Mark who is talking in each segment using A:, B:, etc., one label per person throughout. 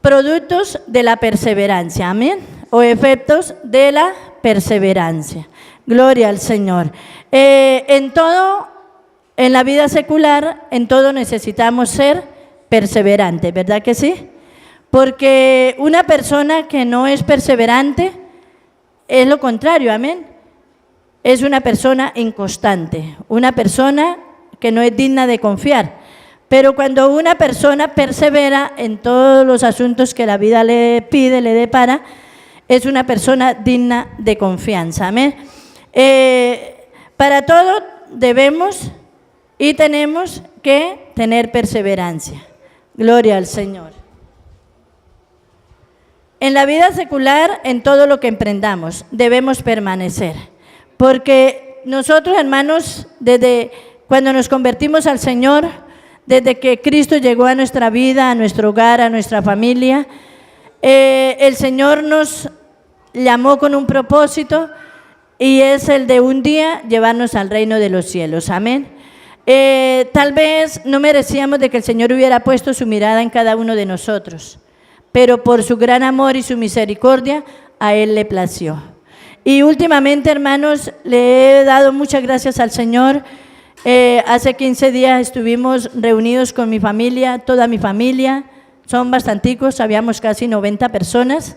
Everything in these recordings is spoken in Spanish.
A: productos de la perseverancia, amén, o efectos de la perseverancia. Gloria al Señor. En todo, en la vida secular, en todo necesitamos ser perseverantes, ¿verdad que sí? Porque una persona que no es perseverante es lo contrario, amén. Es una persona inconstante, una persona que no es digna de confiar. Pero cuando una persona persevera en todos los asuntos que la vida le pide, le depara, es una persona digna de confianza, amén. Para todo debemos y tenemos que tener perseverancia. Gloria al Señor. En la vida secular, en todo lo que emprendamos, debemos permanecer. Porque nosotros, hermanos, desde cuando nos convertimos al Señor, desde que Cristo llegó a nuestra vida, a nuestro hogar, a nuestra familia, el Señor nos llamó con un propósito y es el de un día llevarnos al reino de los cielos. Amén. Tal vez no merecíamos de que el Señor hubiera puesto su mirada en cada uno de nosotros, pero por su gran amor y su misericordia, a Él le plació. Y últimamente, hermanos, le he dado muchas gracias al Señor. Hace 15 días estuvimos reunidos con mi familia, toda mi familia, son bastanticos, habíamos casi 90 personas.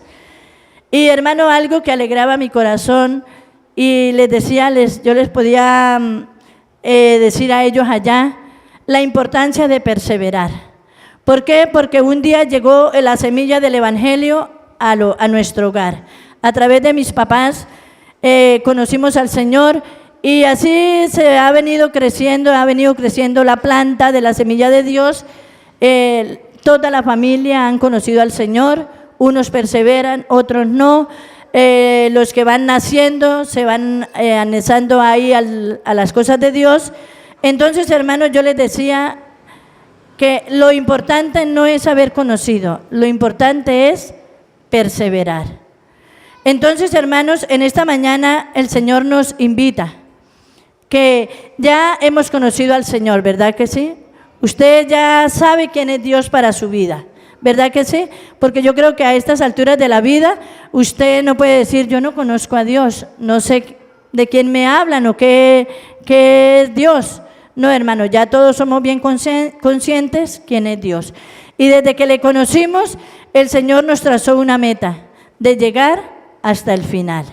A: Y hermano, algo que alegraba mi corazón y les decía, yo les podía decir a ellos allá la importancia de perseverar. ¿Por qué? Porque un día llegó la semilla del Evangelio a nuestro hogar. A través de mis papás conocimos al Señor y así se ha venido creciendo la planta de la semilla de Dios. Toda la familia han conocido al Señor, unos perseveran, otros no. Los que van naciendo se van anexando ahí a las cosas de Dios. Entonces, hermanos, yo les decía que lo importante no es haber conocido, lo importante es perseverar. Entonces, hermanos, en esta mañana el Señor nos invita, que ya hemos conocido al Señor, ¿verdad que sí? Usted ya sabe quién es Dios para su vida, ¿verdad que sí? Porque yo creo que a estas alturas de la vida, usted no puede decir, yo no conozco a Dios, no sé de quién me hablan o qué es Dios. No, hermano, ya todos somos bien conscientes quién es Dios. Y desde que le conocimos, el Señor nos trazó una meta, de llegar hasta el final.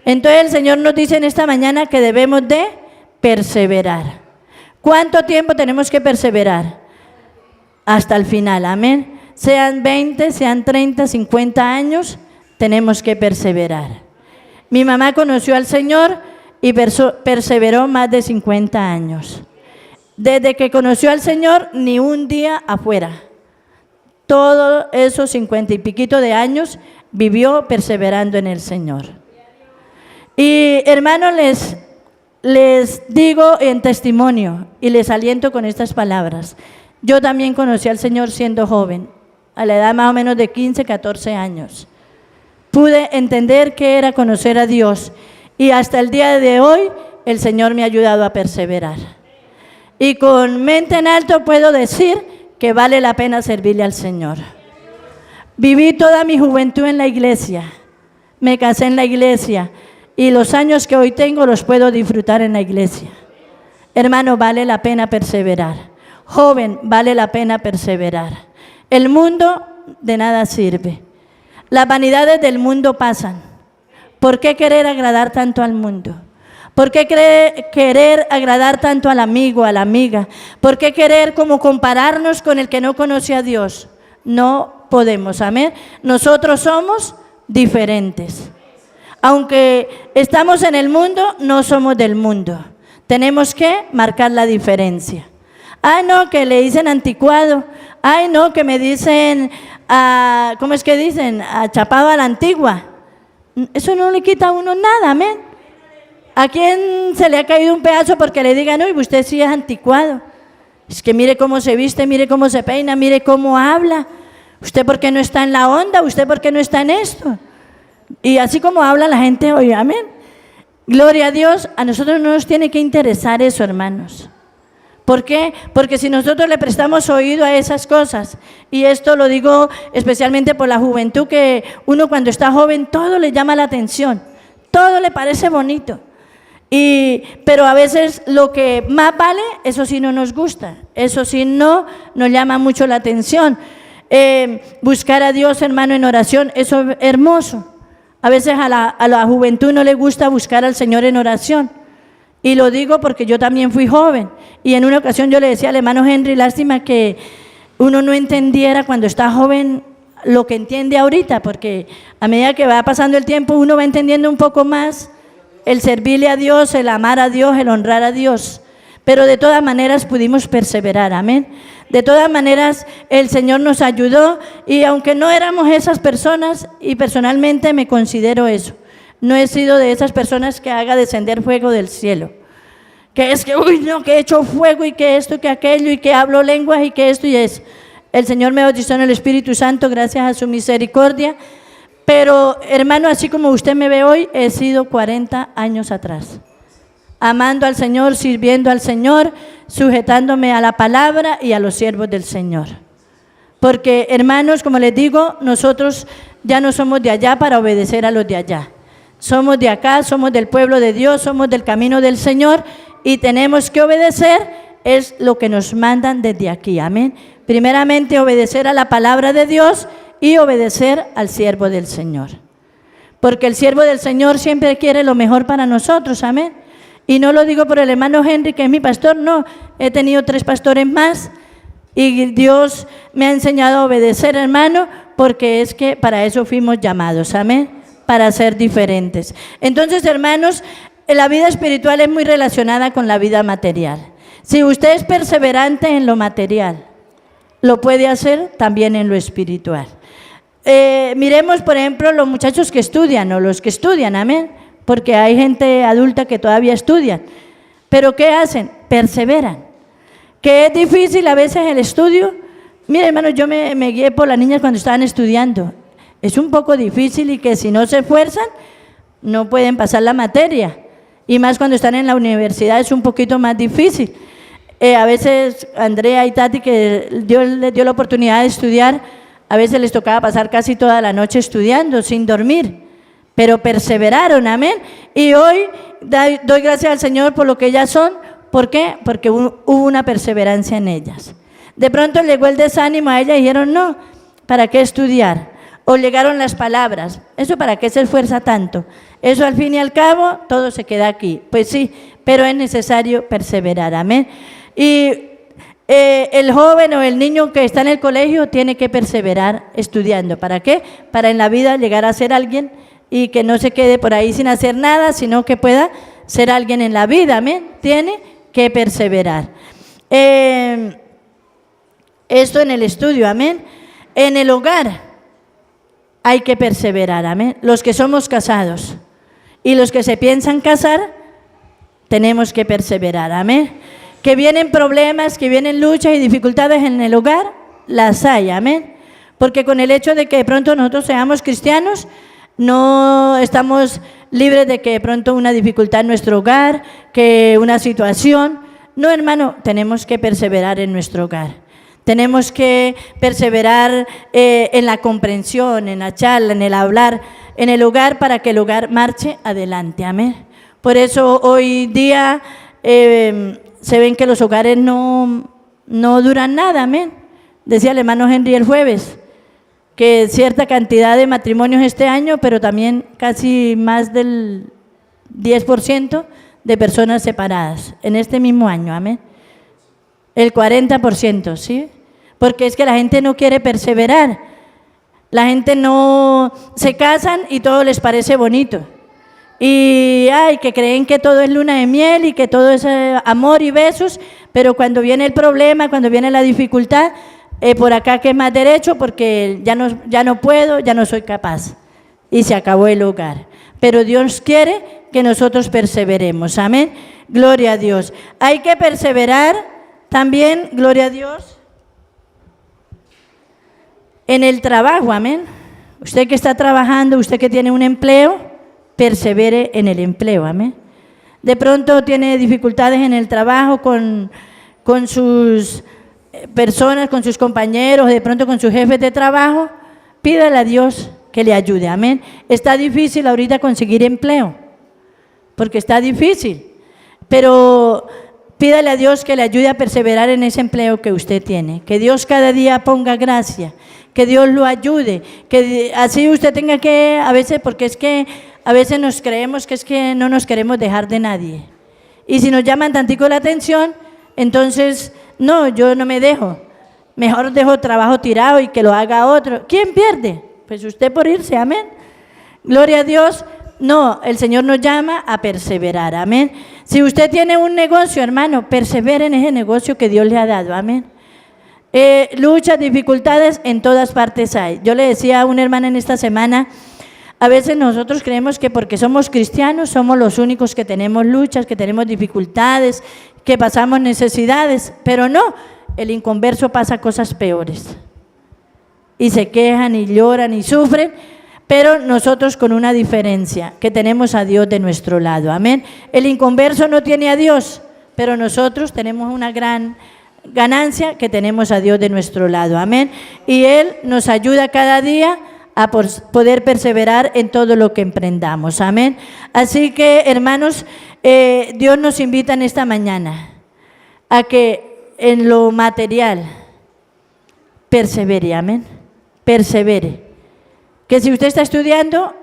A: Entonces el Señor nos dice en esta mañana que debemos de perseverar. ¿Cuánto tiempo tenemos que perseverar? Hasta el final, amén. Sean 20, sean 30, 50 años, tenemos que perseverar. Mi mamá conoció al Señor y perseveró más de 50 años. Desde que conoció al Señor, ni un día afuera. Todos esos 50 y piquito de años vivió perseverando en el Señor. Y hermanos, les digo en testimonio y les aliento con estas palabras. Yo también conocí al Señor siendo joven, a la edad más o menos de 15, 14 años. Pude entender qué era conocer a Dios y hasta el día de hoy el Señor me ha ayudado a perseverar. Y con mente en alto puedo decir que vale la pena servirle al Señor. Viví toda mi juventud en la iglesia, me casé en la iglesia y los años que hoy tengo los puedo disfrutar en la iglesia. Hermano, vale la pena perseverar. Joven, vale la pena perseverar. El mundo de nada sirve. Las vanidades del mundo pasan. ¿Por qué querer agradar tanto al mundo? ¿Por qué querer agradar tanto al amigo, a la amiga? ¿Por qué querer como compararnos con el que no conoce a Dios? No podemos, amén. Nosotros somos diferentes. Aunque estamos en el mundo, no somos del mundo. Tenemos que marcar la diferencia. Ay, no, que le dicen anticuado. Ay, no, que me dicen, ¿cómo es que dicen? Chapado a la antigua. Eso no le quita a uno nada, amén. ¿A quién se le ha caído un pedazo porque le digan, uy, usted sí es anticuado? Es que mire cómo se viste, mire cómo se peina, mire cómo habla. ¿Usted por qué no está en la onda? ¿Usted por qué no está en esto? Y así como habla la gente hoy, amén. Gloria a Dios, a nosotros no nos tiene que interesar eso, hermanos. ¿Por qué? Porque si nosotros le prestamos oído a esas cosas, y esto lo digo especialmente por la juventud, que uno cuando está joven todo le llama la atención, todo le parece bonito, pero a veces lo que más vale, eso sí no nos gusta, eso sí no nos llama mucho la atención. Buscar a Dios, hermano, en oración, eso es hermoso. A veces a la juventud no le gusta buscar al Señor en oración. Y lo digo porque yo también fui joven. Y en una ocasión yo le decía al hermano Henry, lástima que uno no entendiera cuando está joven lo que entiende ahorita, porque a medida que va pasando el tiempo uno va entendiendo un poco más el servirle a Dios, el amar a Dios, el honrar a Dios. Pero de todas maneras pudimos perseverar, amén. De todas maneras el Señor nos ayudó, y aunque no éramos esas personas, y personalmente me considero eso, no he sido de esas personas que haga descender fuego del cielo, que es que, uy, no, que he hecho fuego y que esto, que aquello, y que hablo lenguas y que esto y eso. El Señor me bautizó en el Espíritu Santo gracias a su misericordia, pero hermano, así como usted me ve hoy, he sido 40 años atrás, amando al Señor, sirviendo al Señor, sujetándome a la palabra y a los siervos del Señor. Porque, hermanos, como les digo, nosotros ya no somos de allá para obedecer a los de allá. Somos de acá, somos del pueblo de Dios, somos del camino del Señor, y tenemos que obedecer, es lo que nos mandan desde aquí, amén. Primeramente, obedecer a la palabra de Dios y obedecer al siervo del Señor. Porque el siervo del Señor siempre quiere lo mejor para nosotros, amén. Y no lo digo por el hermano Henry, que es mi pastor, no, he tenido 3 pastores más, y Dios me ha enseñado a obedecer, hermano, porque es que para eso fuimos llamados, amén, para ser diferentes. Entonces, hermanos, la vida espiritual es muy relacionada con la vida material. Si usted es perseverante en lo material, lo puede hacer también en lo espiritual. Miremos, por ejemplo, los muchachos que estudian, o los que estudian, amén, porque hay gente adulta que todavía estudia, pero ¿qué hacen? Perseveran. Que es difícil a veces el estudio. Mire, hermano, yo me guié por las niñas cuando estaban estudiando. Es un poco difícil, y que si no se esfuerzan no pueden pasar la materia, y más cuando están en la universidad es un poquito más difícil. A veces Andrea y Tati, que Dios les dio la oportunidad de estudiar, a veces les tocaba pasar casi toda la noche estudiando sin dormir, pero perseveraron, amén. Y hoy doy gracias al Señor por lo que ellas son. ¿Por qué? Porque hubo una perseverancia en ellas. De pronto llegó el desánimo a ellas y dijeron, no, ¿para qué estudiar? O llegaron las palabras, ¿eso para qué se esfuerza tanto? Eso al fin y al cabo todo se queda aquí. Pues sí, pero es necesario perseverar, amén. Y el joven o el niño que está en el colegio tiene que perseverar estudiando. ¿Para qué? Para en la vida llegar a ser alguien, y que no se quede por ahí sin hacer nada, sino que pueda ser alguien en la vida, amén. Tiene que perseverar. Esto en el estudio, amén. En el hogar hay que perseverar, amén. Los que somos casados y los que se piensan casar, tenemos que perseverar, amén. Que vienen problemas, que vienen luchas y dificultades en el hogar, las hay, amén. Porque con el hecho de que de pronto nosotros seamos cristianos, no estamos libres de que de pronto una dificultad en nuestro hogar, que una situación. No, hermano, tenemos que perseverar en nuestro hogar. Tenemos que perseverar en la comprensión, en la charla, en el hablar, en el hogar, para que el hogar marche adelante, amén. Por eso hoy día se ven que los hogares no duran nada, amén. Decía el hermano Henry el jueves, que cierta cantidad de matrimonios este año, pero también casi más del 10% de personas separadas en este mismo año, amén. El 40%, ¿sí? Porque es que la gente no quiere perseverar. La gente no se casan y todo les parece bonito. Y que creen que todo es luna de miel y que todo es amor y besos, pero cuando viene el problema, cuando viene la dificultad, por acá que es más derecho, porque ya no puedo, ya no soy capaz. Y se acabó el hogar. Pero Dios quiere que nosotros perseveremos, amén. Gloria a Dios. Hay que perseverar también, gloria a Dios, en el trabajo, amén. Usted que está trabajando, usted que tiene un empleo, persevere en el empleo, amén. De pronto tiene dificultades en el trabajo con con sus personas, con sus compañeros, de pronto con sus jefes de trabajo, pídale a Dios que le ayude, amén. Está difícil ahorita conseguir empleo, porque está difícil, pero pídale a Dios que le ayude a perseverar en ese empleo que usted tiene, que Dios cada día ponga gracia, que Dios lo ayude, que así usted tenga que, a veces, porque es que a veces nos creemos que es que no nos queremos dejar de nadie, y si nos llaman tantico la atención, entonces, no, yo no me dejo, mejor dejo trabajo tirado y que lo haga otro. ¿Quién pierde? Pues usted por irse, amén. Gloria a Dios. No, el Señor nos llama a perseverar, amén. Si usted tiene un negocio, hermano, persevere en ese negocio que Dios le ha dado, amén. Luchas, dificultades, en todas partes hay. Yo le decía a una hermana en esta semana, a veces nosotros creemos que porque somos cristianos somos los únicos que tenemos luchas, que tenemos dificultades, que pasamos necesidades, pero no, el inconverso pasa cosas peores. Y se quejan y lloran y sufren, pero nosotros con una diferencia, que tenemos a Dios de nuestro lado, amén. El inconverso no tiene a Dios, pero nosotros tenemos una gran ganancia, que tenemos a Dios de nuestro lado, amén. Y Él nos ayuda cada día a poder perseverar en todo lo que emprendamos, amén. Así que, hermanos, Dios nos invita en esta mañana a que en lo material persevere, amén, persevere. Que si usted está estudiando,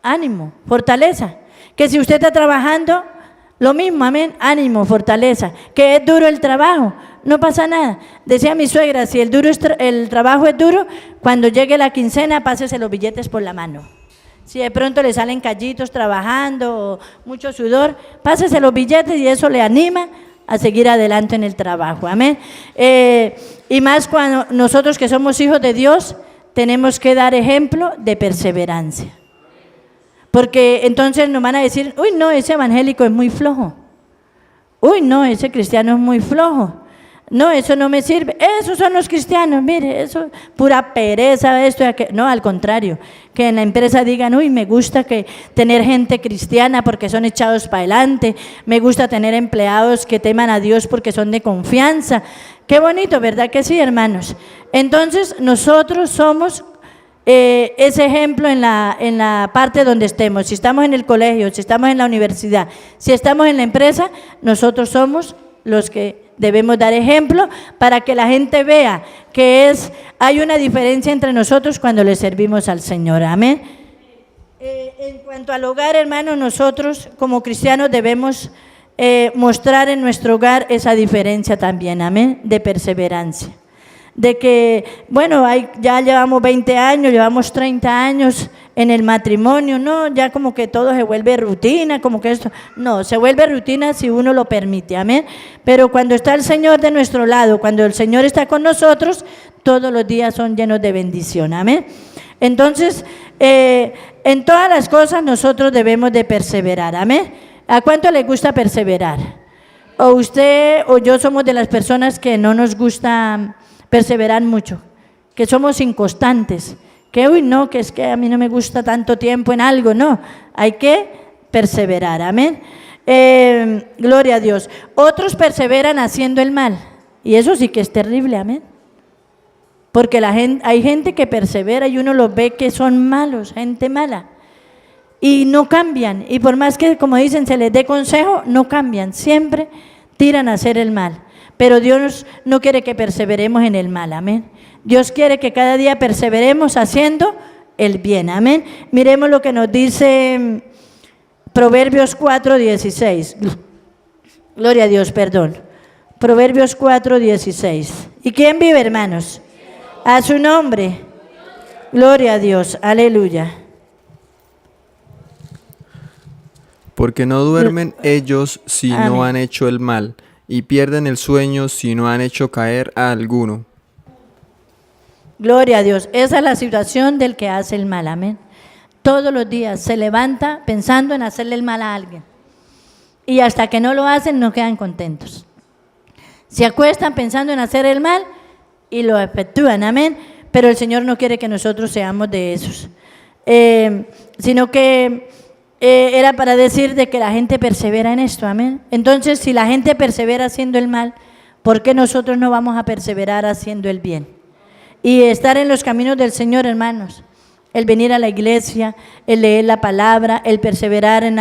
A: ánimo, fortaleza. Que si usted está trabajando, lo mismo, amén, ánimo, fortaleza. Que es duro el trabajo, no pasa nada. Decía mi suegra, si el trabajo es duro, cuando llegue la quincena, pásese los billetes por la mano. Si de pronto le salen callitos trabajando o mucho sudor, pásese los billetes y eso le anima a seguir adelante en el trabajo, amén. Y más cuando nosotros que somos hijos de Dios, tenemos que dar ejemplo de perseverancia. Porque entonces nos van a decir, uy, no, ese evangélico es muy flojo. Uy, no, ese cristiano es muy flojo. No, eso no me sirve. Esos son los cristianos, mire, eso pura pereza, esto y aquello. No, al contrario, que en la empresa digan, uy, me gusta tener gente cristiana porque son echados para adelante. Me gusta tener empleados que teman a Dios porque son de confianza. Qué bonito, ¿verdad que sí, hermanos? Entonces, nosotros somos ese ejemplo en la parte donde estemos. Si estamos en el colegio, si estamos en la universidad, si estamos en la empresa, nosotros somos los que debemos dar ejemplo para que la gente vea que hay una diferencia entre nosotros cuando le servimos al Señor, amén. En cuanto al hogar, hermanos, nosotros como cristianos debemos mostrar en nuestro hogar esa diferencia también, amén, de perseverancia. De que, bueno, ya llevamos 20 años, llevamos 30 años en el matrimonio, no, ya como que todo se vuelve rutina, como que esto, no, se vuelve rutina si uno lo permite, amén. Pero cuando está el Señor de nuestro lado, cuando el Señor está con nosotros, todos los días son llenos de bendición, amén. Entonces, en todas las cosas nosotros debemos de perseverar, amén. ¿A cuánto le gusta perseverar? O usted o yo somos de las personas que no nos gusta perseverar mucho, que somos inconstantes, que uy no, que es que a mí no me gusta tanto tiempo en algo, no, hay que perseverar, amén. Gloria a Dios. Otros perseveran haciendo el mal, y eso sí que es terrible, amén. Porque hay gente que persevera y uno los ve que son malos, gente mala, y no cambian, y por más que, como dicen, se les dé consejo, no cambian, siempre tiran a hacer el mal. Pero Dios no quiere que perseveremos en el mal, amén. Dios quiere que cada día perseveremos haciendo el bien, amén. Miremos lo que nos dice Proverbios 4:16. Gloria a Dios, perdón. Proverbios 4:16. ¿Y quién vive, hermanos? A su nombre. Gloria a Dios, aleluya.
B: Porque no duermen ellos si
A: Amén.
B: No han hecho el mal, y pierden el sueño si no han hecho caer a alguno.
A: Gloria a Dios. Esa es la situación del que hace el mal, amén. Todos los días se levanta pensando en hacerle el mal a alguien. Y hasta que no lo hacen, no quedan contentos. Se acuestan pensando en hacer el mal y lo efectúan, amén. Pero el Señor no quiere que nosotros seamos de esos. Sino que era para decir de que la gente persevera en esto, amén. Entonces, si la gente persevera haciendo el mal, ¿Por qué nosotros no vamos a perseverar haciendo el bien? Y estar en los caminos del Señor, hermanos. El venir a la iglesia, el leer la palabra, el perseverar en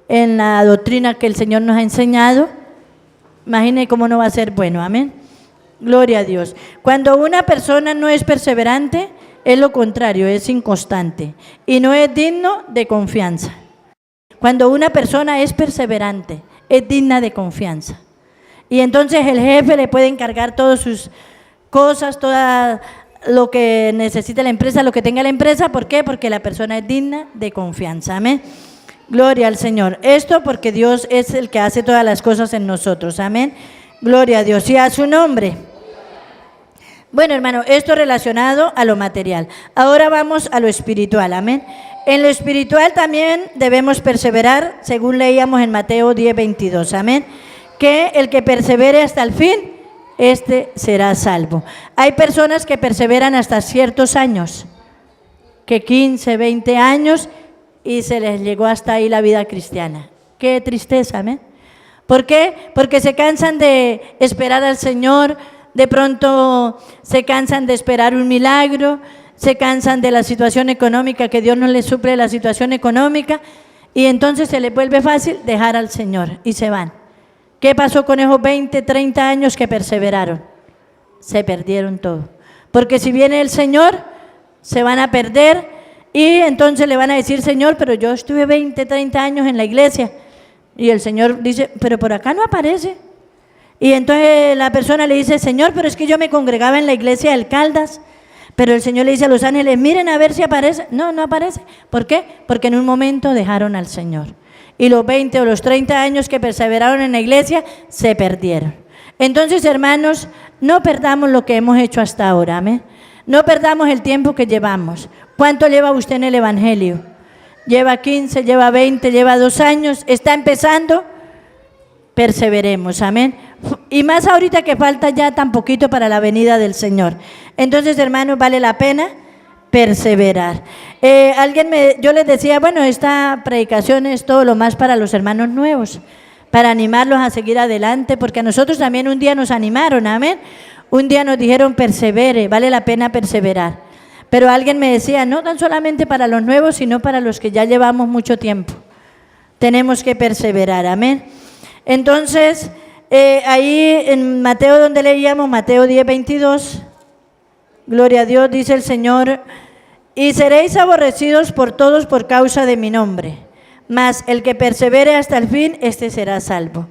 A: la doctrina que el Señor nos ha enseñado. Imagine cómo no va a ser bueno, amén. Gloria a Dios. Cuando una persona no es perseverante, es lo contrario, es inconstante y no es digno de confianza. Cuando una persona es perseverante, es digna de confianza. Y entonces el jefe le puede encargar todas sus cosas, todo lo que necesite la empresa, lo que tenga la empresa. ¿Por qué? Porque la persona es digna de confianza. Amén. Gloria al Señor. Esto porque Dios es el que hace todas las cosas en nosotros. Amén. Gloria a Dios y a su nombre. Bueno, hermano, esto relacionado a lo material. Ahora vamos a lo espiritual. Amén. En lo espiritual también debemos perseverar, según leíamos en Mateo 10:22. Amén. Que el que persevere hasta el fin, este será salvo. Hay personas que perseveran hasta ciertos años, que 15, 20 años, y se les llegó hasta ahí la vida cristiana. Qué tristeza, amén. ¿Por qué? Porque se cansan de esperar al Señor, de pronto se cansan de esperar un milagro, se cansan de la situación económica, que Dios no les suple la situación económica, y entonces se les vuelve fácil dejar al Señor y se van. ¿Qué pasó con esos 20, 30 años que perseveraron? Se perdieron todo. Porque si viene el Señor, se van a perder y entonces le van a decir, Señor, pero yo estuve 20, 30 años en la iglesia. Y el Señor dice, pero por acá no aparece. Y entonces la persona le dice, Señor, pero es que yo me congregaba en la iglesia del Caldas. Pero el Señor le dice a los ángeles, miren a ver si aparece. No, no aparece. ¿Por qué? Porque en un momento dejaron al Señor. Y los 20 o los 30 años que perseveraron en la iglesia se perdieron. Entonces, hermanos, no perdamos lo que hemos hecho hasta ahora, amén. No perdamos el tiempo que llevamos. ¿Cuánto lleva usted en el Evangelio? ¿Lleva 15, lleva 20, lleva 2 años? ¿Está empezando? Perseveremos, amén. Y más ahorita que falta ya tan poquito para la venida del Señor. Entonces, hermanos, vale la pena perseverar. Yo les decía, bueno, esta predicación es todo lo más para los hermanos nuevos, para animarlos a seguir adelante, porque a nosotros también un día nos animaron, amén. Un día nos dijeron, persevere, vale la pena perseverar. Pero alguien me decía, no tan solamente para los nuevos, sino para los que ya llevamos mucho tiempo. Tenemos que perseverar, amén. Entonces, ahí en Mateo, donde leíamos, Mateo 10:22, gloria a Dios, dice el Señor, y seréis aborrecidos por todos por causa de mi nombre, mas el que persevere hasta el fin, este será salvo.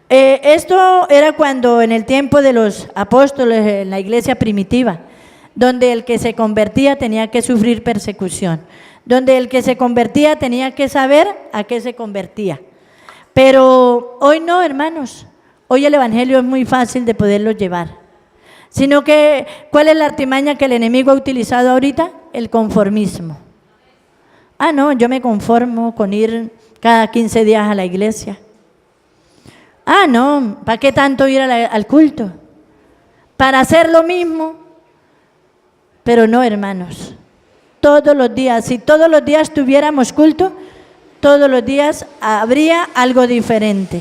A: Esto era cuando en el tiempo de los apóstoles, en la iglesia primitiva, donde el que se convertía tenía que sufrir persecución, donde el que se convertía tenía que saber a qué se convertía. Pero hoy no, hermanos, hoy el evangelio es muy fácil de poderlo llevar. Sino que, ¿cuál es la artimaña que el enemigo ha utilizado ahorita? El conformismo. Ah, no, yo me conformo con ir cada 15 días a la iglesia. Ah, no, ¿para qué tanto ir al culto? Para hacer lo mismo. Pero no, hermanos, todos los días, si todos los días tuviéramos culto, todos los días habría algo diferente.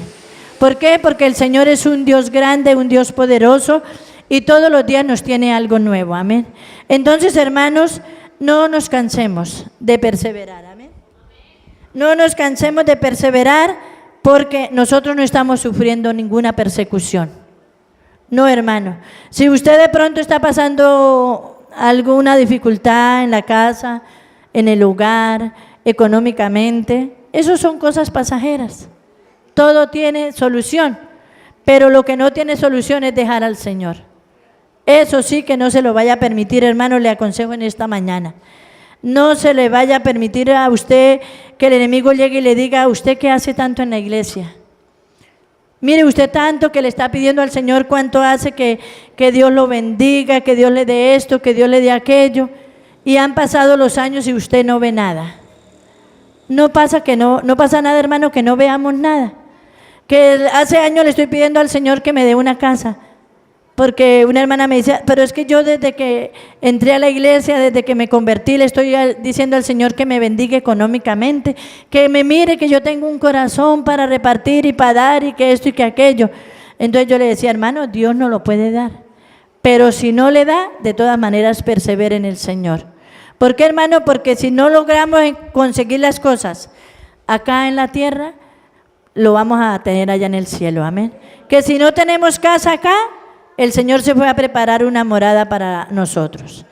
A: ¿Por qué? Porque el Señor es un Dios grande, un Dios poderoso, y todos los días nos tiene algo nuevo, amén. Entonces, hermanos, no nos cansemos de perseverar, amén. No nos cansemos de perseverar porque nosotros no estamos sufriendo ninguna persecución. No, hermano. Si usted de pronto está pasando alguna dificultad en la casa, en el hogar, económicamente, eso son cosas pasajeras. Todo tiene solución, pero lo que no tiene solución es dejar al Señor. Eso sí que no se lo vaya a permitir, hermano, le aconsejo en esta mañana. No se le vaya a permitir a usted que el enemigo llegue y le diga, ¿usted qué hace tanto en la iglesia? Mire usted tanto que le está pidiendo al Señor cuánto hace que Dios lo bendiga, que Dios le dé esto, que Dios le dé aquello. Y han pasado los años y usted no ve nada. No pasa nada, hermano, que no veamos nada. Que hace años le estoy pidiendo al Señor que me dé una casa. Porque una hermana me decía, pero es que yo desde que entré a la iglesia, desde que me convertí, le estoy diciendo al Señor que me bendiga económicamente, que me mire que yo tengo un corazón para repartir y para dar y que esto y que aquello. Entonces yo le decía, hermano, Dios no lo puede dar. Pero si no le da, de todas maneras persevere en el Señor. ¿Por qué, hermano? Porque si no logramos conseguir las cosas acá en la tierra, lo vamos a tener allá en el cielo, amén. Que si no tenemos casa acá, el Señor se fue a preparar una morada para nosotros.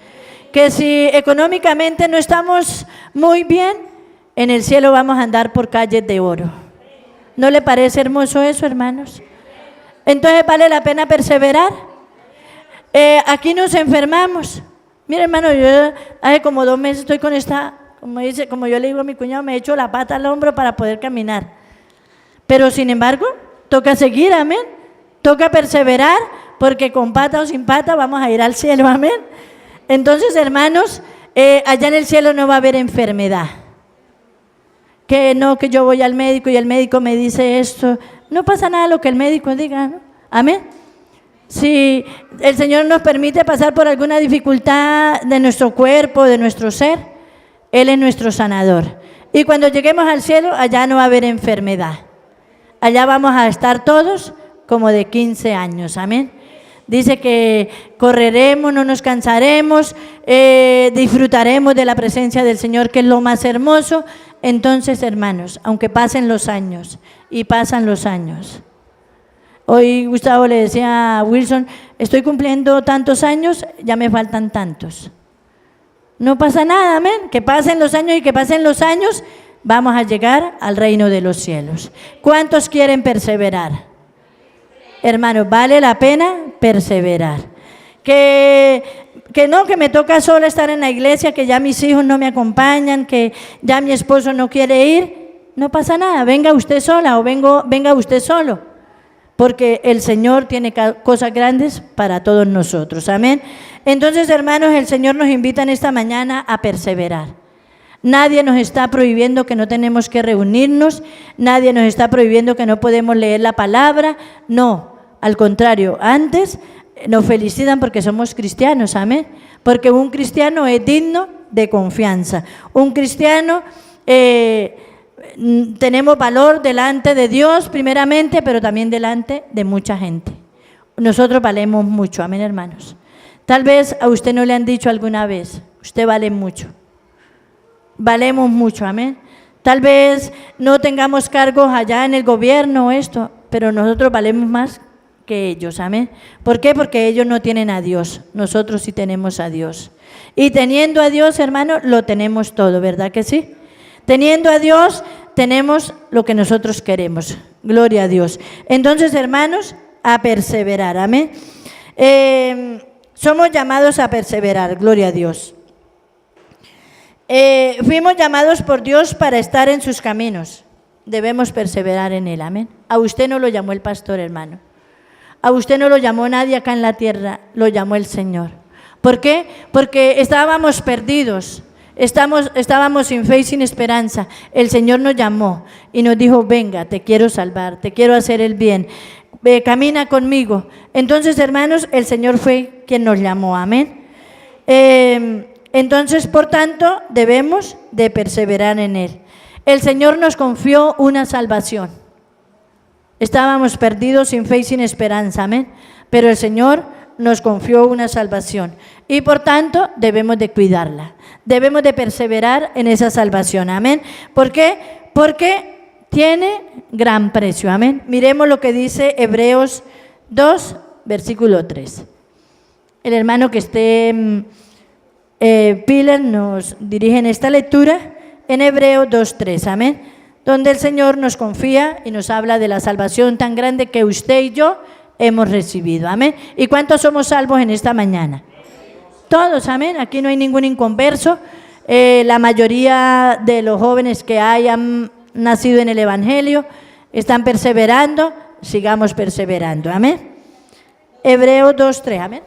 A: Que si económicamente no estamos muy bien, en el cielo vamos a andar por calles de oro. ¿No le parece hermoso eso, hermanos? Entonces vale la pena perseverar. Aquí nos enfermamos. Mira, hermano, yo hace como 2 meses estoy con esta, como yo le digo a mi cuñado, me he hecho la pata al hombro para poder caminar. Pero sin embargo, toca seguir, amén. Toca perseverar, porque con pata o sin pata vamos a ir al cielo, amén. Entonces, hermanos, allá en el cielo no va a haber enfermedad. Que no, que yo voy al médico y el médico me dice esto. No pasa nada lo que el médico diga, ¿no? Amén. Si el Señor nos permite pasar por alguna dificultad de nuestro cuerpo, de nuestro ser, Él es nuestro sanador. Y cuando lleguemos al cielo, allá no va a haber enfermedad. Allá vamos a estar todos como de 15 años, amén. Dice que correremos, no nos cansaremos, disfrutaremos de la presencia del Señor, que es lo más hermoso. Entonces, hermanos, aunque pasen los años, y pasan los años. Hoy Gustavo le decía a Wilson, estoy cumpliendo tantos años, ya me faltan tantos. No pasa nada, amén. Que pasen los años y que pasen los años, vamos a llegar al reino de los cielos. ¿Cuántos quieren perseverar? Hermanos, vale la pena perseverar. Que no, que me toca sola estar en la iglesia, que ya mis hijos no me acompañan, que ya mi esposo no quiere ir. No pasa nada, venga usted sola o venga usted solo. Porque el Señor tiene cosas grandes para todos nosotros, amén. Entonces, hermanos, el Señor nos invita en esta mañana a perseverar. Nadie nos está prohibiendo que no tenemos que reunirnos, nadie nos está prohibiendo que no podemos leer la palabra, no, al contrario, antes nos felicitan porque somos cristianos, amén, porque un cristiano es digno de confianza, un cristiano tenemos valor delante de Dios primeramente, pero también delante de mucha gente. Nosotros valemos mucho, amén, hermanos. Tal vez a usted no le han dicho alguna vez, usted vale mucho. Valemos mucho, amén. Tal vez no tengamos cargos allá en el gobierno o esto, pero nosotros valemos más que ellos, amén. ¿Por qué? Porque ellos no tienen a Dios, nosotros sí tenemos a Dios. Y teniendo a Dios, hermano, lo tenemos todo, ¿verdad que sí? Teniendo a Dios, tenemos lo que nosotros queremos. Gloria a Dios. Entonces, hermanos, a perseverar, amén. Somos llamados a perseverar, gloria a Dios. Fuimos llamados por Dios para estar en sus caminos. Debemos perseverar en Él, amén. A usted no lo llamó el pastor, hermano. A usted no lo llamó nadie acá en la tierra, lo llamó el Señor. ¿Por qué? Porque estábamos perdidos, estábamos sin fe y sin esperanza. El Señor nos llamó y nos dijo, venga, te quiero salvar, te quiero hacer el bien, camina conmigo. Entonces, hermanos, el Señor fue quien nos llamó, amén. Entonces, por tanto, debemos de perseverar en Él. El Señor nos confió una salvación. Estábamos perdidos sin fe y sin esperanza, amén. Pero el Señor nos confió una salvación y por tanto debemos de cuidarla. Debemos de perseverar en esa salvación, amén. ¿Por qué? Porque tiene gran precio, amén. Miremos lo que dice Hebreos 2, versículo 3. El hermano que esté Pilar nos dirige en esta lectura en Hebreos 2:3, amén, donde el Señor nos confía y nos habla de la salvación tan grande que usted y yo hemos recibido, amén. ¿Y cuántos somos salvos en esta mañana? Todos, amén. Aquí no hay ningún inconverso. La mayoría de los jóvenes que hayan nacido en el Evangelio están perseverando, sigamos perseverando, amén. Hebreos 2:3, amén.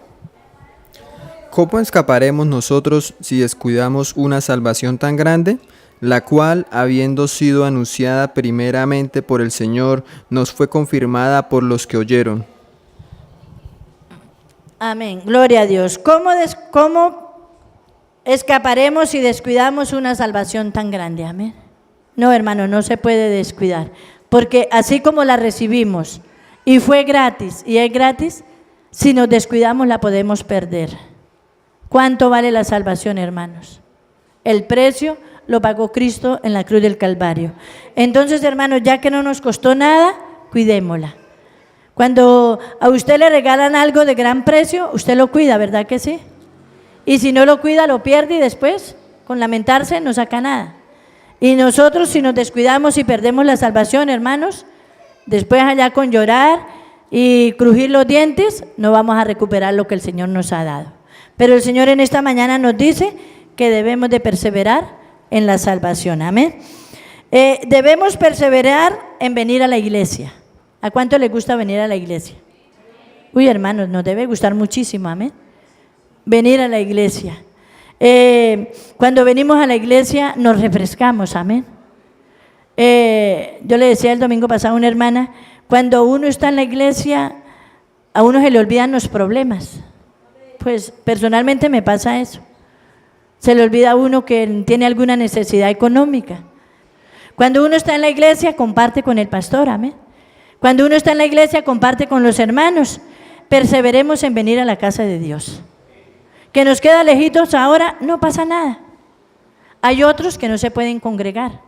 B: ¿Cómo escaparemos nosotros si descuidamos una salvación tan grande, la cual, habiendo sido anunciada primeramente por el Señor, nos fue confirmada por los que oyeron?
A: Amén, gloria a Dios. ¿Cómo escaparemos si descuidamos una salvación tan grande? Amén. No, hermano, no se puede descuidar, porque así como la recibimos Y fue gratis, y es gratis. Si nos descuidamos la podemos perder. ¿Cuánto vale la salvación, hermanos? El precio lo pagó Cristo en la cruz del Calvario. Entonces, hermanos, ya que no nos costó nada, cuidémosla. Cuando a usted le regalan algo de gran precio, usted lo cuida, ¿verdad que sí? Y si no lo cuida, lo pierde y después, con lamentarse, no saca nada. Y nosotros, si nos descuidamos y perdemos la salvación, hermanos, después allá con llorar y crujir los dientes, no vamos a recuperar lo que el Señor nos ha dado. Pero el Señor en esta mañana nos dice que debemos de perseverar en la salvación. Amén. Debemos perseverar en venir a la iglesia. ¿A cuánto les gusta venir a la iglesia? Uy, hermanos, nos debe gustar muchísimo. Amén. Venir a la iglesia. Cuando venimos a la iglesia nos refrescamos. Amén. Yo le decía el domingo pasado a una hermana, cuando uno está en la iglesia, a uno se le olvidan los problemas. Pues personalmente me pasa eso. Se le olvida a uno que tiene alguna necesidad económica. Cuando uno está en la iglesia, comparte con el pastor, amén. Cuando uno está en la iglesia, comparte con los hermanos. Perseveremos en venir a la casa de Dios. Que nos queda lejitos ahora, no pasa nada. Hay otros que no se pueden congregar.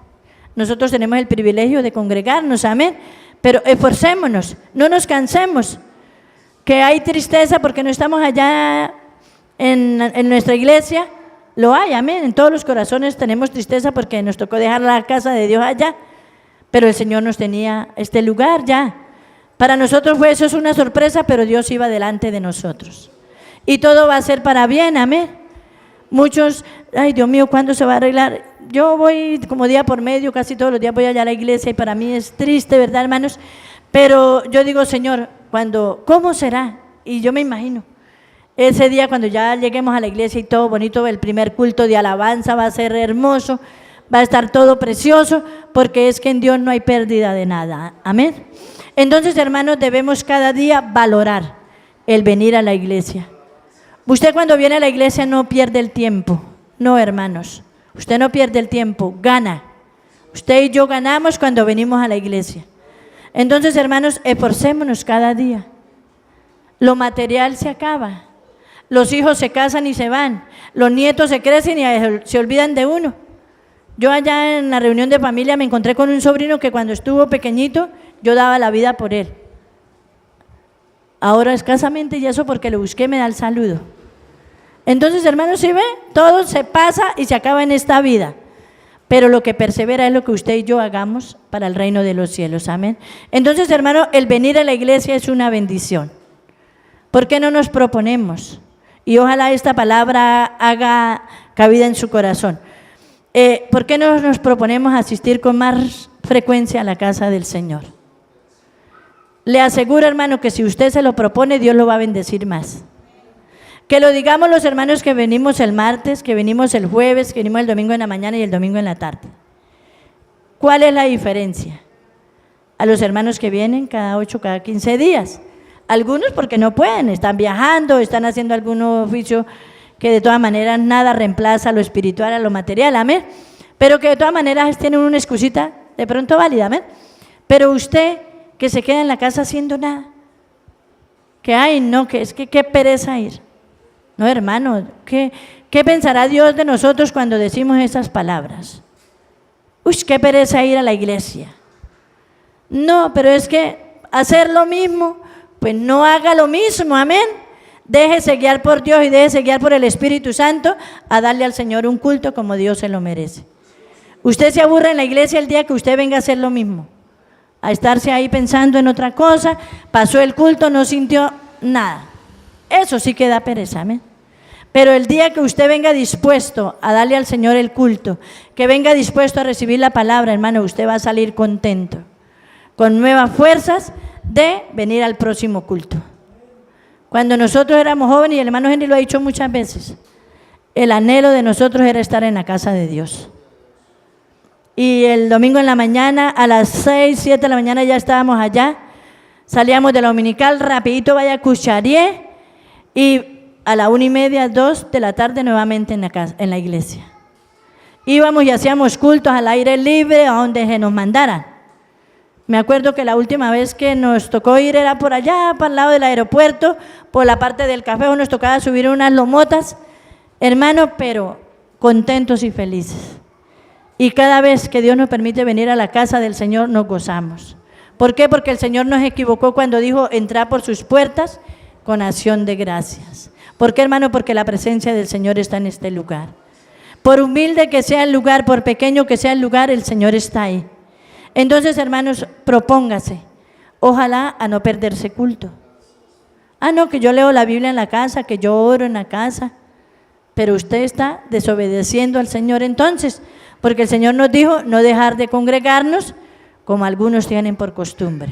A: Nosotros tenemos el privilegio de congregarnos, amén. Pero esforcémonos, no nos cansemos. Que hay tristeza porque no estamos allá en nuestra iglesia, lo hay, amén. En todos los corazones tenemos tristeza porque nos tocó dejar la casa de Dios allá, pero el Señor nos tenía este lugar ya. Para nosotros eso es una sorpresa, pero Dios iba delante de nosotros. Y todo va a ser para bien, amén. Muchos, ay Dios mío, ¿cuándo se va a arreglar? Yo voy como día por medio, casi todos los días voy allá a la iglesia y para mí es triste, ¿verdad, hermanos? Pero yo digo, Señor, ¿cómo será? Y yo me imagino, ese día cuando ya lleguemos a la iglesia y todo bonito, el primer culto de alabanza va a ser hermoso, va a estar todo precioso, porque es que en Dios no hay pérdida de nada, amén. Entonces, hermanos, debemos cada día valorar el venir a la iglesia. Usted cuando viene a la iglesia no pierde el tiempo, no, hermanos, usted no pierde el tiempo, gana. Usted y yo ganamos cuando venimos a la iglesia. Entonces, hermanos, esforcémonos cada día. Lo material se acaba. Los hijos se casan y se van. Los nietos se crecen y se olvidan de uno. Yo allá en la reunión de familia me encontré con un sobrino que cuando estuvo pequeñito, yo daba la vida por él. Ahora escasamente, y eso porque lo busqué, me da el saludo. Entonces, hermanos, ¿sí ve? Todo se pasa y se acaba en esta vida. Pero lo que persevera es lo que usted y yo hagamos para el reino de los cielos, amén. Entonces, hermano, el venir a la iglesia es una bendición. ¿Por qué no nos proponemos? Y ojalá esta palabra haga cabida en su corazón. ¿Por qué no nos proponemos asistir con más frecuencia a la casa del Señor? Le aseguro, hermano, que si usted se lo propone, Dios lo va a bendecir más. Que lo digamos los hermanos que venimos el martes, que venimos el jueves, que venimos el domingo en la mañana y el domingo en la tarde. ¿Cuál es la diferencia? A los hermanos que vienen cada 8, cada 15 días. Algunos porque no pueden, están viajando, están haciendo algún oficio que de todas maneras nada reemplaza a lo espiritual, a lo material, amén. Pero que de todas maneras tienen una excusita de pronto válida, amén. Pero usted que se queda en la casa haciendo nada, que ay no, que es que qué pereza ir. No, hermano, ¿qué pensará Dios de nosotros cuando decimos esas palabras? Uy, qué pereza ir a la iglesia. No, pero es que hacer lo mismo, pues no haga lo mismo, amén. Déjese guiar por Dios y déjese guiar por el Espíritu Santo a darle al Señor un culto como Dios se lo merece. Usted se aburre en la iglesia el día que usted venga a hacer lo mismo, a estarse ahí pensando en otra cosa, pasó el culto, no sintió nada. Eso sí que da pereza, amén. Pero el día que usted venga dispuesto a darle al Señor el culto, que venga dispuesto a recibir la palabra, hermano, usted va a salir contento, con nuevas fuerzas de venir al próximo culto. Cuando nosotros éramos jóvenes, y el hermano Henry lo ha dicho muchas veces, el anhelo de nosotros era estar en la casa de Dios. Y el domingo en la mañana, a las 6, 7 de la mañana ya estábamos allá, salíamos de la dominical, rapidito vaya a Cucharié, y a la 1:30, 2 de la tarde nuevamente en la iglesia. Íbamos y hacíamos cultos al aire libre, a donde se nos mandaran. Me acuerdo que la última vez que nos tocó ir era por allá, para el lado del aeropuerto, por la parte del café, o nos tocaba subir unas lomotas, hermano, pero contentos y felices. Y cada vez que Dios nos permite venir a la casa del Señor, nos gozamos. ¿Por qué? Porque el Señor nos equivocó cuando dijo, entrad por sus puertas con acción de gracias. ¿Por qué, hermano? Porque la presencia del Señor está en este lugar. Por humilde que sea el lugar, por pequeño que sea el lugar, el Señor está ahí. Entonces, hermanos, propóngase, ojalá a no perderse culto. No, que yo leo la Biblia en la casa, que yo oro en la casa, pero usted está desobedeciendo al Señor entonces, porque el Señor nos dijo no dejar de congregarnos como algunos tienen por costumbre.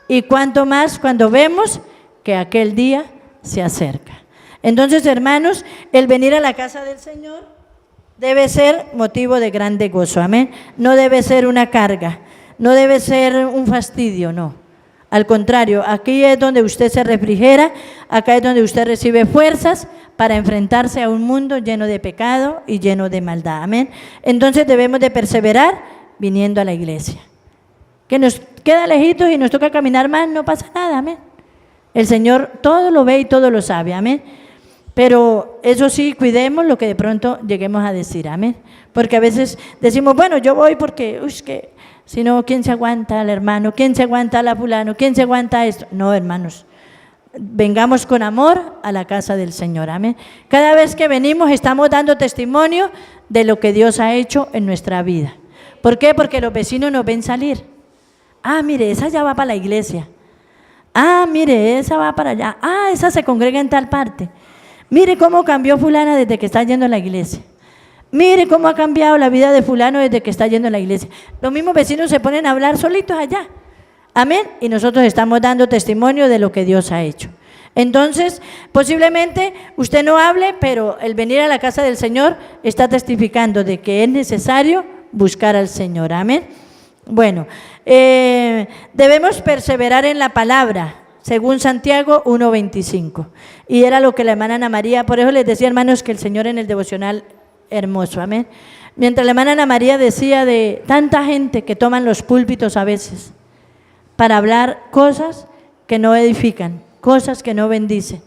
A: Y cuanto más cuando vemos que aquel día se acerca. Entonces, hermanos, el venir a la casa del Señor debe ser motivo de grande gozo, amén. No debe ser una carga. No debe ser un fastidio, no. Al contrario, aquí es donde usted se refrigera, acá es donde usted recibe fuerzas para enfrentarse a un mundo lleno de pecado y lleno de maldad, amén. Entonces debemos de perseverar viniendo a la iglesia. Que nos queda lejitos y nos toca caminar más, no pasa nada, amén. El Señor todo lo ve y todo lo sabe, amén. Pero eso sí, cuidemos lo que de pronto lleguemos a decir, amén. Porque a veces decimos, bueno, yo voy porque, que si no, ¿quién se aguanta al hermano? ¿Quién se aguanta al fulano? ¿Quién se aguanta esto? No, hermanos, vengamos con amor a la casa del Señor, amén. Cada vez que venimos estamos dando testimonio de lo que Dios ha hecho en nuestra vida. ¿Por qué? Porque los vecinos nos ven salir. Mire, esa ya va para la iglesia. Mire, esa va para allá. Esa se congrega en tal parte. Mire cómo cambió fulana desde que está yendo a la iglesia. Mire cómo ha cambiado la vida de fulano desde que está yendo a la iglesia. Los mismos vecinos se ponen a hablar solitos allá. Amén. Y nosotros estamos dando testimonio de lo que Dios ha hecho. Entonces, posiblemente usted no hable, pero el venir a la casa del Señor está testificando de que es necesario buscar al Señor. Amén. Bueno, debemos perseverar en la palabra, según Santiago 1:25. Y era lo que la hermana Ana María, por eso les decía, hermanos, que el Señor en el devocional hermoso, amén. Mientras la hermana Ana María decía de tanta gente que toman los púlpitos a veces para hablar cosas que no edifican, cosas que no bendicen,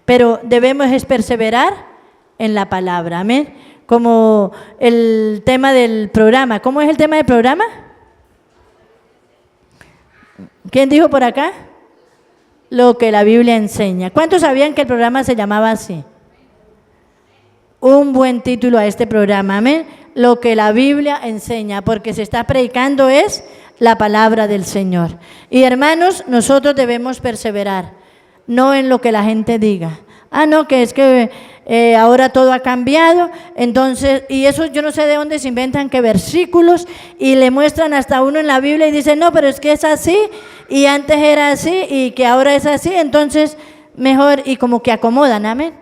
A: pero debemos es perseverar en la palabra, amén. Como el tema del programa. ¿Cómo es el tema del programa? ¿Quién dijo por acá? Lo que la Biblia enseña. ¿Cuántos sabían que el programa se llamaba así? Un buen título a este programa, amén. Lo que la Biblia enseña, porque se está predicando es la palabra del Señor. Y hermanos, nosotros debemos perseverar, no en lo que la gente diga. No, que es que ahora todo ha cambiado, entonces, y eso yo no sé de dónde se inventan que versículos y le muestran hasta uno en la Biblia y dicen, no, pero es que es así, y antes era así, y que ahora es así, entonces mejor, y como que acomodan, amén.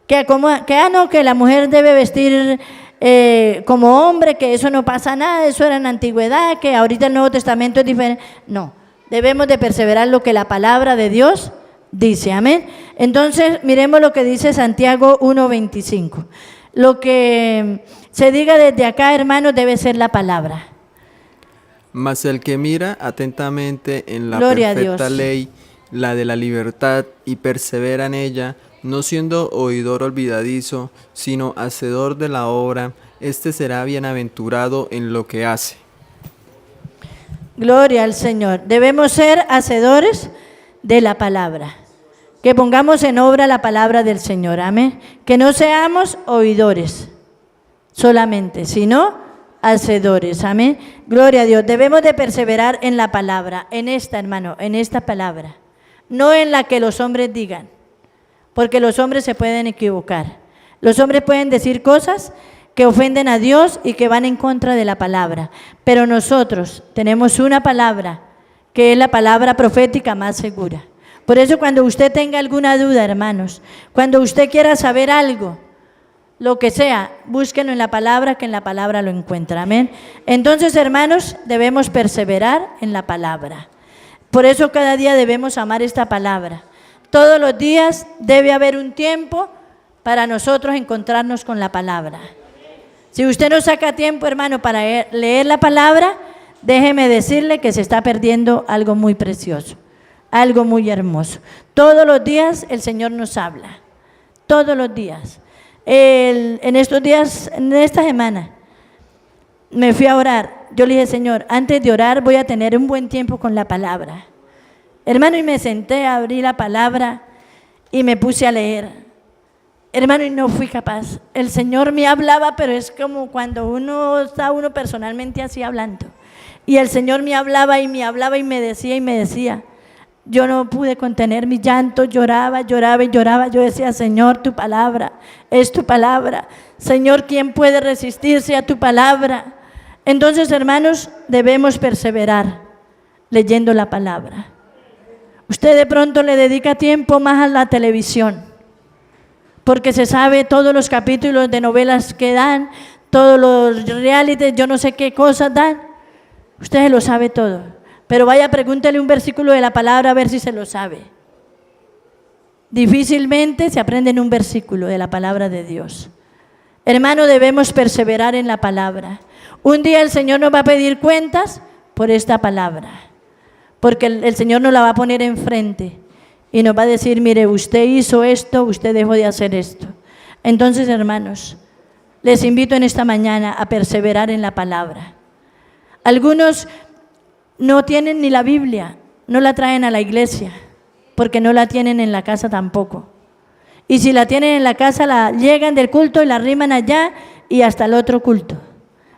A: Que acomodan, que no, que la mujer debe vestir como hombre, que eso no pasa nada, eso era en la antigüedad, que ahorita el Nuevo Testamento es diferente. No, debemos de perseverar lo que la palabra de Dios dice, amén. Entonces, miremos lo que dice Santiago 1:25. Lo que se diga desde acá, hermanos, debe ser la palabra.
B: Mas el que mira atentamente en la perfecta ley, la de la libertad, y persevera en ella, no siendo oidor olvidadizo, sino hacedor de la obra, este será bienaventurado en lo que hace.
A: Gloria al Señor. Debemos ser hacedores de la palabra. Que pongamos en obra la palabra del Señor, amén. Que no seamos oidores solamente, sino hacedores, amén. Gloria a Dios. Debemos de perseverar en la palabra, en esta, hermano, en esta palabra. No en la que los hombres digan, porque los hombres se pueden equivocar. Los hombres pueden decir cosas que ofenden a Dios y que van en contra de la palabra. Pero nosotros tenemos una palabra que es la palabra profética más segura. Por eso cuando usted tenga alguna duda, hermanos, cuando usted quiera saber algo, lo que sea, búsquenlo en la palabra, que en la palabra lo encuentra, amén. Entonces, hermanos, debemos perseverar en la palabra. Por eso cada día debemos amar esta palabra. Todos los días debe haber un tiempo para nosotros encontrarnos con la palabra. Si usted no saca tiempo, hermano, para leer la palabra, déjeme decirle que se está perdiendo algo muy precioso, algo muy hermoso. Todos los días el Señor nos habla, todos los días. En estos días, en esta semana, me fui a orar. Yo le dije, Señor, antes de orar voy a tener un buen tiempo con la palabra. Hermano, y me senté, abrí la palabra y me puse a leer. Hermano, y no fui capaz. El Señor me hablaba, pero es como cuando uno está personalmente así hablando. Y el Señor me hablaba y me decía. Yo no pude contener mi llanto, lloraba. Yo decía, Señor, tu palabra es tu palabra. Señor, ¿quién puede resistirse a tu palabra? Entonces, hermanos, debemos perseverar leyendo la palabra. Usted de pronto le dedica tiempo más a la televisión, porque se sabe todos los capítulos de novelas que dan, todos los realities, yo no sé qué cosas dan. Usted lo sabe todo, pero vaya, pregúntele un versículo de la palabra a ver si se lo sabe. Difícilmente se aprende en un versículo de la palabra de Dios. Hermano, debemos perseverar en la palabra. Un día el Señor nos va a pedir cuentas por esta palabra, porque el Señor nos la va a poner enfrente y nos va a decir, mire, usted hizo esto, usted dejó de hacer esto. Entonces, hermanos, les invito en esta mañana a perseverar en la palabra. Algunos no tienen ni la Biblia, no la traen a la iglesia, porque no la tienen en la casa tampoco. Y si la tienen en la casa, la llegan del culto y la arriman allá y hasta el otro culto.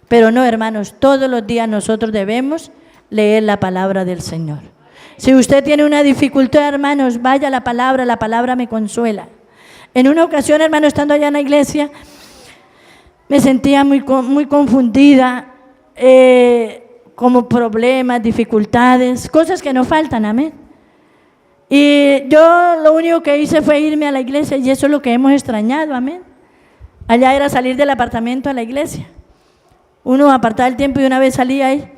A: Pero no, hermanos, todos los días nosotros debemos leer la palabra del Señor. Si usted tiene una dificultad, hermanos, vaya a la palabra me consuela. En una ocasión, hermano, estando allá en la iglesia, me sentía muy confundida, como problemas, dificultades, cosas que no faltan, amén. Y yo lo único que hice fue irme a la iglesia, y eso es lo que hemos extrañado, amén. Allá era salir del apartamento a la iglesia. Uno apartaba el tiempo y una vez salía ahí.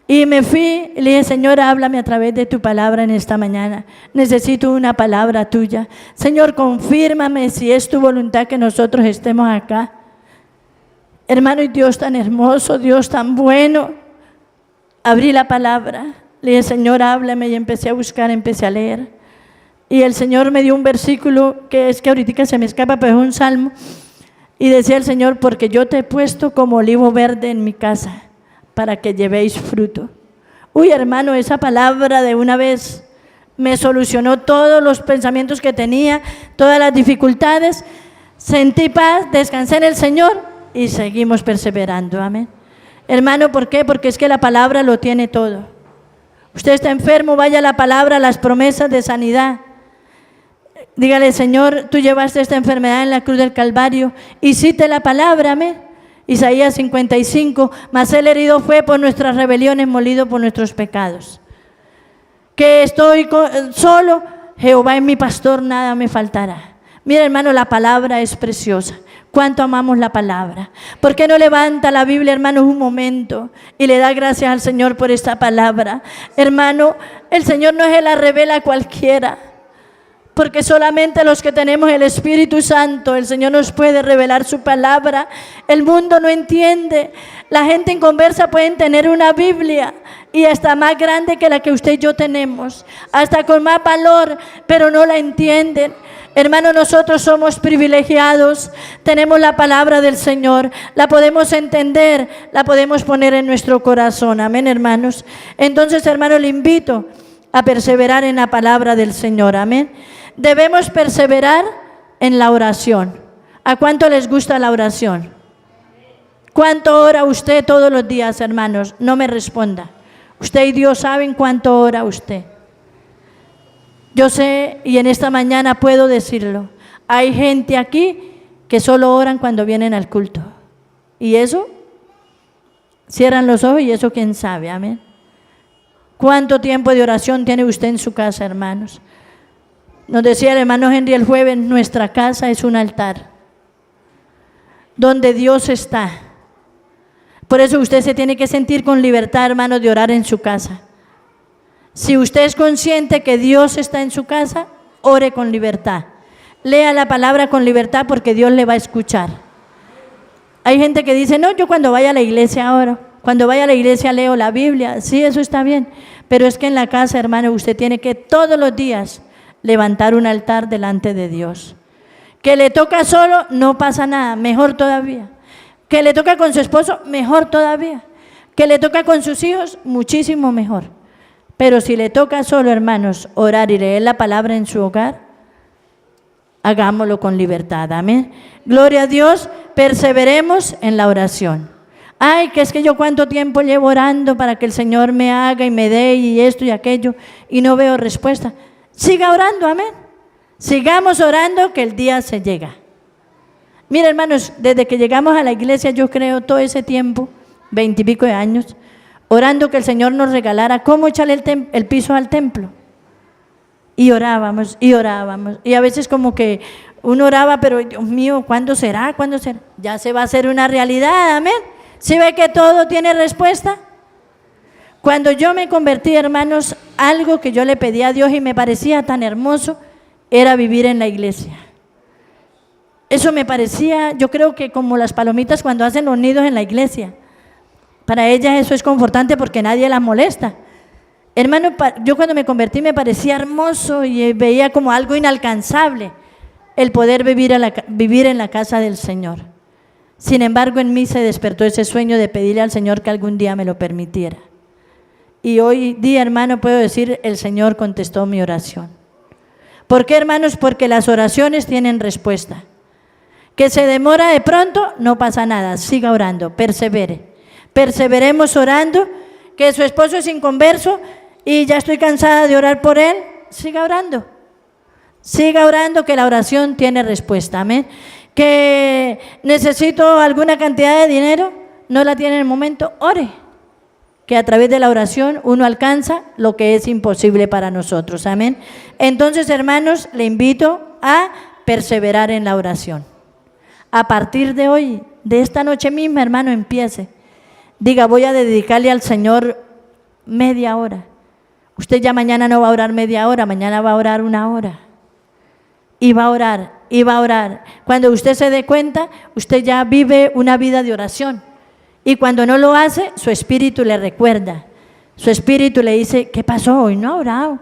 A: Y me fui y le dije, Señor, háblame a través de tu palabra en esta mañana. Necesito una palabra tuya. Señor, confírmame si es tu voluntad que nosotros estemos acá. Hermano, y Dios tan hermoso, Dios tan bueno. Abrí la palabra, le dije, Señor, háblame, y empecé a buscar, empecé a leer. Y el Señor me dio un versículo que es que ahorita se me escapa, pero es un salmo. Y decía el Señor, porque yo te he puesto como olivo verde en mi casa, para que llevéis fruto. Uy, hermano, esa palabra de una vez me solucionó todos los pensamientos que tenía, todas las dificultades. Sentí paz, descansé en el Señor y seguimos perseverando, amén. Hermano, ¿por qué? Porque es que la palabra lo tiene todo. Usted está enfermo, vaya a la palabra, las promesas de sanidad. Dígale, Señor, tú llevaste esta enfermedad en la cruz del Calvario, y cite la palabra, amén. Isaías 55, mas el herido fue por nuestras rebeliones, molido por nuestros pecados. Que estoy solo, Jehová es mi pastor, nada me faltará. Mira, hermano, la palabra es preciosa. ¿Cuánto amamos la palabra? ¿Por qué no levanta la Biblia, hermano, un momento y le da gracias al Señor por esta palabra? Hermano, el Señor no se la revela a cualquiera, porque solamente los que tenemos el Espíritu Santo, el Señor nos puede revelar su palabra. El mundo no entiende. La gente inconversa pueden tener una Biblia y hasta más grande que la que usted y yo tenemos, hasta con más valor, pero no la entienden. Hermano, nosotros somos privilegiados, tenemos la palabra del Señor, la podemos entender, la podemos poner en nuestro corazón, amén, hermanos. Entonces, hermano, le invito a perseverar en la palabra del Señor, amén. Debemos perseverar en la oración. ¿A cuánto les gusta la oración? ¿Cuánto ora usted todos los días, hermanos? No me responda. Usted y Dios saben cuánto ora usted. Yo sé, y en esta mañana puedo decirlo, hay gente aquí que solo oran cuando vienen al culto. ¿Y eso? Cierran los ojos y eso quién sabe, amén. ¿Cuánto tiempo de oración tiene usted en su casa, hermanos? Nos decía el hermano Henry el jueves, nuestra casa es un altar donde Dios está. Por eso usted se tiene que sentir con libertad, hermano, de orar en su casa. Si usted es consciente que Dios está en su casa, ore con libertad. Lea la palabra con libertad porque Dios le va a escuchar. Hay gente que dice, no, yo cuando vaya a la iglesia oro. Cuando vaya a la iglesia leo la Biblia. Sí, eso está bien. Pero es que en la casa, hermano, usted tiene que todos los días levantar un altar delante de Dios. Que le toca solo, no pasa nada, mejor todavía. Que le toca con su esposo, mejor todavía. Que le toca con sus hijos, muchísimo mejor. Pero si le toca solo, hermanos, orar y leer la palabra en su hogar, hagámoslo con libertad, amén. Gloria a Dios, perseveremos en la oración. Ay, que es que yo cuánto tiempo llevo orando para que el Señor me haga y me dé y esto y aquello y no veo respuesta. Siga orando, amén. Sigamos orando que el día se llega. Mira, hermanos, desde que llegamos a la iglesia, yo creo todo ese tiempo, 20 y pico de años, orando que el Señor nos regalara cómo echarle el piso al templo. Y orábamos, y orábamos. Y a veces como que uno oraba, pero Dios mío, ¿cuándo será? ¿Cuándo será? Ya se va a hacer una realidad, amén. ¿Sí ve que todo tiene respuesta? Cuando yo me convertí, hermanos, algo que yo le pedí a Dios y me parecía tan hermoso, era vivir en la iglesia. Eso me parecía, yo creo que como las palomitas cuando hacen los nidos en la iglesia. Para ellas eso es confortante porque nadie las molesta. Hermano, yo cuando me convertí me parecía hermoso y veía como algo inalcanzable el poder vivir en la casa del Señor. Sin embargo, en mí se despertó ese sueño de pedirle al Señor que algún día me lo permitiera. Y hoy día, hermano, puedo decir, el Señor contestó mi oración. ¿Por qué, hermanos? Porque las oraciones tienen respuesta. Que se demora de pronto, no pasa nada, siga orando, persevere. Perseveremos orando, que su esposo es inconverso y ya estoy cansada de orar por él, siga orando. Siga orando que la oración tiene respuesta, amén. Que necesito alguna cantidad de dinero, no la tiene en el momento, ore. Que a través de la oración uno alcanza lo que es imposible para nosotros, amén. Entonces, hermanos, le invito a perseverar en la oración. A partir de hoy, de esta noche misma, hermano, empiece. Diga, voy a dedicarle al Señor media hora. Usted ya mañana no va a orar media hora, mañana va a orar 1 hora. Y va a orar, y va a orar. Cuando usted se dé cuenta, usted ya vive una vida de oración. Y cuando no lo hace, su espíritu le recuerda. Su espíritu le dice, ¿qué pasó? Hoy no ha orado.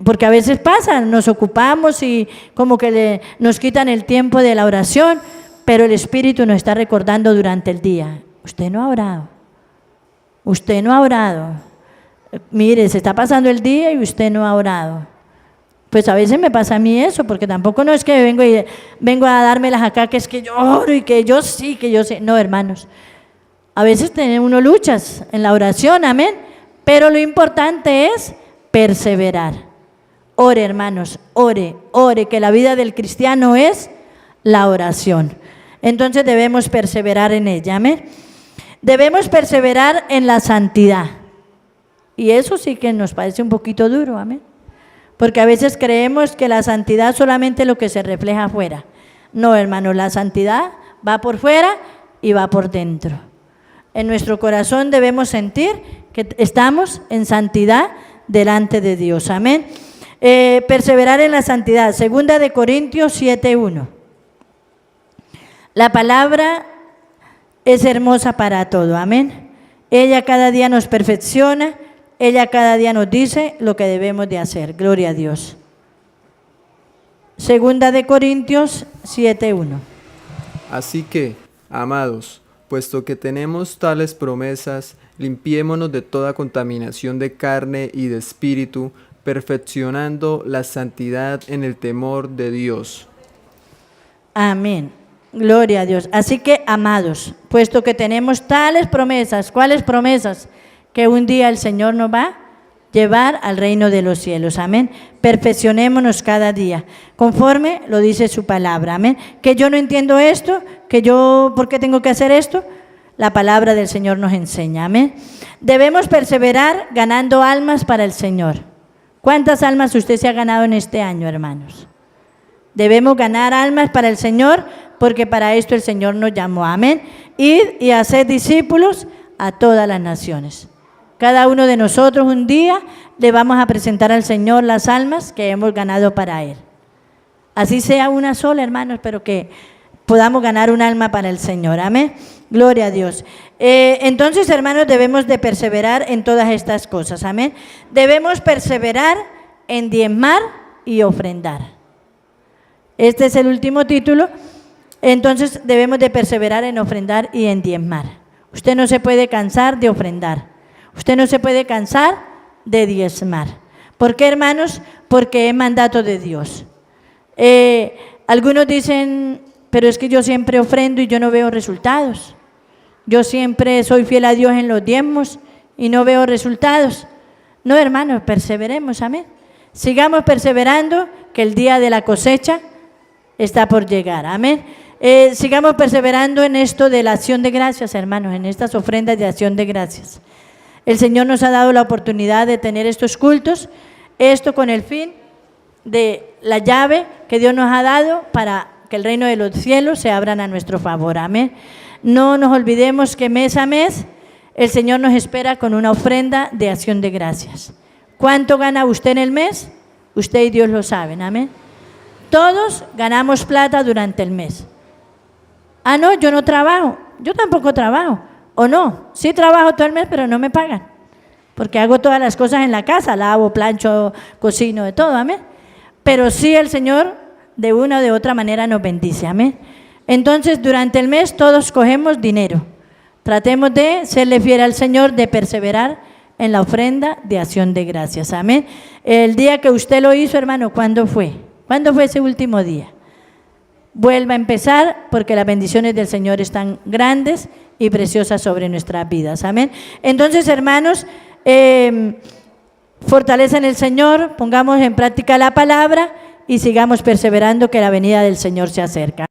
A: Porque a veces pasa, nos ocupamos y como que nos quitan el tiempo de la oración, pero el espíritu nos está recordando durante el día. Usted no ha orado. Usted no ha orado. Mire, se está pasando el día y usted no ha orado. Pues a veces me pasa a mí eso, porque tampoco no es que vengo a dármelas acá, que es que yo oro y que yo sí, que yo sé. No, hermanos, a veces tiene uno luchas en la oración, amén, pero lo importante es perseverar. Ore, hermanos, ore, que la vida del cristiano es la oración. Entonces debemos perseverar en ella, amén. Debemos perseverar en la santidad. Y eso sí que nos parece un poquito duro, amén. Porque a veces creemos que la santidad solamente es lo que se refleja afuera. No, hermano, la santidad va por fuera y va por dentro. En nuestro corazón debemos sentir que estamos en santidad delante de Dios. Amén. Perseverar en la santidad. 2 de Corintios 7:1. La palabra es hermosa para todo. Amén. Ella cada día nos perfecciona. Ella cada día nos dice lo que debemos de hacer. Gloria a Dios. 2 de Corintios 7:1.
B: Así que, amados, puesto que tenemos tales promesas, limpiémonos de toda contaminación de carne y de espíritu, perfeccionando la santidad en el temor de Dios.
A: Amén. Gloria a Dios. Así que, amados, puesto que tenemos tales promesas, ¿cuáles promesas? Que un día el Señor nos va a llevar al reino de los cielos, amén. Perfeccionémonos cada día, conforme lo dice su palabra, amén. Que yo no entiendo esto, ¿por qué tengo que hacer esto? La palabra del Señor nos enseña, amén. Debemos perseverar ganando almas para el Señor. ¿Cuántas almas usted se ha ganado en este año, hermanos? Debemos ganar almas para el Señor, porque para esto el Señor nos llamó, amén. Id y haced discípulos a todas las naciones. Cada uno de nosotros un día le vamos a presentar al Señor las almas que hemos ganado para Él. Así sea una sola, hermanos, pero que podamos ganar un alma para el Señor. Amén. Gloria a Dios. Entonces, hermanos, debemos de perseverar en todas estas cosas. Amén. Debemos perseverar en diezmar y ofrendar. Este es el último título. Entonces, debemos de perseverar en ofrendar y en diezmar. Usted no se puede cansar de ofrendar. Usted no se puede cansar de diezmar. ¿Por qué, hermanos? Porque es mandato de Dios. Algunos dicen, pero es que yo siempre ofrendo y yo no veo resultados. Yo siempre soy fiel a Dios en los diezmos y no veo resultados. No, hermanos, perseveremos, amén. Sigamos perseverando, que el día de la cosecha está por llegar, amén. Sigamos perseverando en esto de la acción de gracias, hermanos, en estas ofrendas de acción de gracias. El Señor nos ha dado la oportunidad de tener estos cultos, esto con el fin de la llave que Dios nos ha dado para que el reino de los cielos se abran a nuestro favor, amén. No nos olvidemos que mes a mes el Señor nos espera con una ofrenda de acción de gracias. ¿Cuánto gana usted en el mes? Usted y Dios lo saben, amén. Todos ganamos plata durante el mes. Ah, no, yo no trabajo. Yo tampoco trabajo. ¿O no? Sí trabajo todo el mes, pero no me pagan. Porque hago todas las cosas en la casa, lavo, plancho, cocino, de todo, amén. Pero sí el Señor de una o de otra manera nos bendice, amén. Entonces, durante el mes todos cogemos dinero. Tratemos de serle fiel al Señor, de perseverar en la ofrenda de acción de gracias, amén. El día que usted lo hizo, hermano, ¿cuándo fue? ¿Cuándo fue ese último día? Vuelva a empezar, porque las bendiciones del Señor están grandes y preciosas sobre nuestras vidas, amén. Entonces, hermanos, fortalecen el Señor, pongamos en práctica la palabra y sigamos perseverando, que la venida del Señor se acerca.